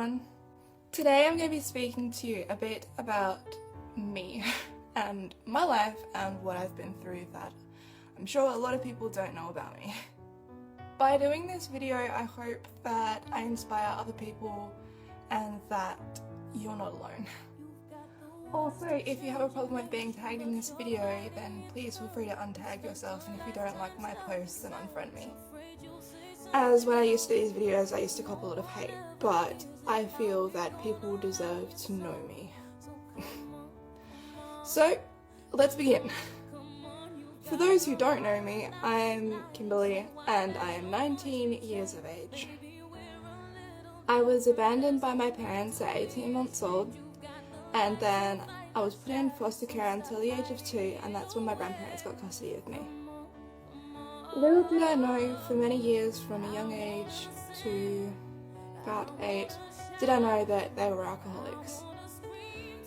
everyone. Today I'm going to be speaking to you a bit about me and my life and what I've been through that I'm sure a lot of people don't know about me. By doing this video, I hope that I inspire other people and that you're not alone. Also, if you have a problem with being tagged in this video, then please feel free to untag yourself, and if you don't like my posts, then unfriend me. As when I used to do these videos, I used to cop a lot of hate, but I feel that people deserve to know me. So, let's begin. For those who don't know me, I'm Kimberly and I am 19 years of age. I was abandoned by my parents at 18 months old, and then I was put in foster care until the age of 2, and that's when my grandparents got custody of me. Little did I know, for many years from a young age to about 8, did I know that they were alcoholics.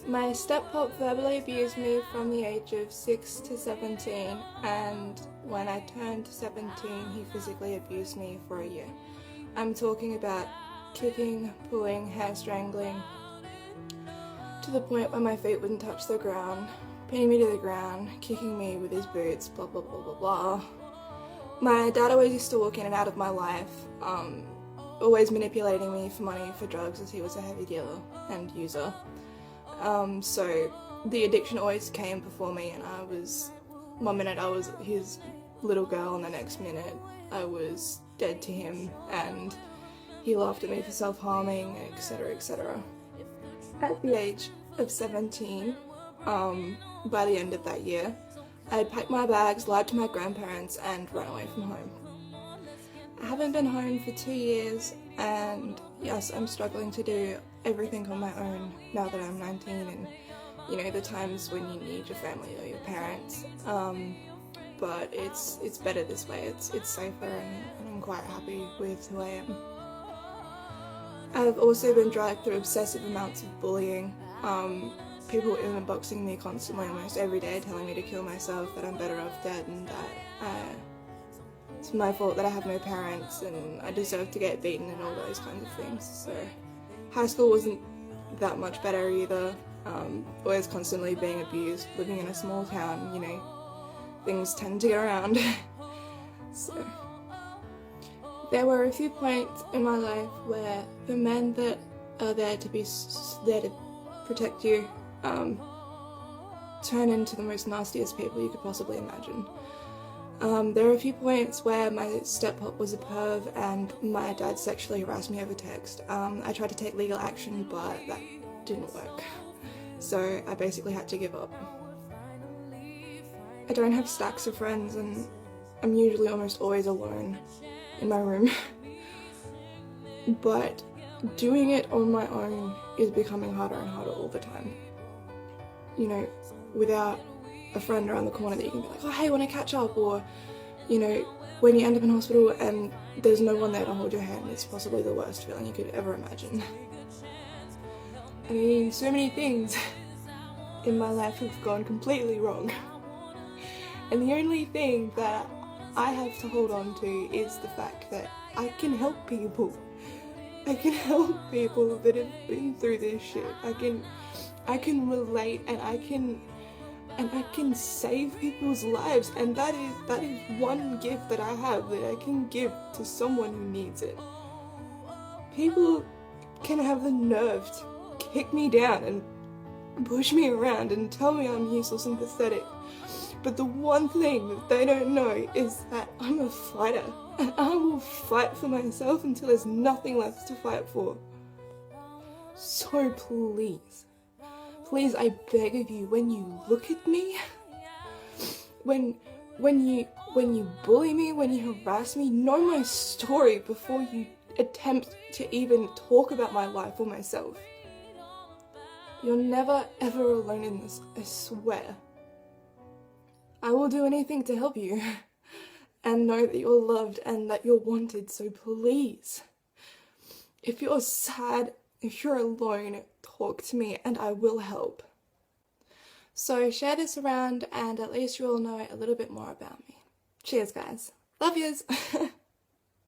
My step-pop verbally abused me from the age of 6 to 17, and when I turned 17 he physically abused me for a year. I'm talking about kicking, pulling, hair strangling, to the point where my feet wouldn't touch the ground, pinning me to the ground, kicking me with his boots, blah blah blah blah blah. My dad always used to walk in and out of my life, always manipulating me for money for drugs, as he was a heavy dealer and user. So the addiction always came before me, and one minute I was his little girl and the next minute I was dead to him, and he laughed at me for self-harming, etc, etc. At the age of 17, by the end of that year, I had packed my bags, lied to my grandparents, and run away from home. I haven't been home for 2 years, and yes, I'm struggling to do everything on my own now that I'm 19, and you know, the times when you need your family or your parents, but it's better this way. It's safer, and I'm quite happy with who I am. I've also been dragged through excessive amounts of bullying, people inboxing me constantly, almost every day, telling me to kill myself, that I'm better off dead, and that it's my fault that I have no parents and I deserve to get beaten and all those kinds of things. So high school wasn't that much better either, always constantly being abused, living in a small town, you know, things tend to get around. So there were a few points in my life where the men that are there to protect you turn into the most nastiest people you could possibly imagine. There are a few points where my step-pop was a perv and my dad sexually harassed me over text. I tried to take legal action, but that didn't work. So I basically had to give up. I don't have stacks of friends, and I'm usually almost always alone in my room. But doing it on my own is becoming harder and harder all the time. You know, without a friend around the corner that you can be like, oh hey, wanna catch up? Or, you know, when you end up in hospital and there's no one there to hold your hand, it's possibly the worst feeling you could ever imagine. I mean, so many things in my life have gone completely wrong. And the only thing that I have to hold on to is the fact that I can help people. I can help people that have been through this shit. I can relate, and I can save people's lives, and that is one gift that I have that I can give to someone who needs it. People can have the nerve to kick me down and push me around and tell me I'm useless and pathetic, but the one thing that they don't know is that I'm a fighter, and I will fight for myself until there's nothing left to fight for. So please, I beg of you, when you look at me, when you bully me, when you harass me, know my story before you attempt to even talk about my life or myself. You're never ever alone in this, I swear. I will do anything to help you, and know that you're loved and that you're wanted, so please, if you're sad, if you're alone, talk to me and I will help. So share this around, and at least you all know a little bit more about me. Cheers guys. Love yous.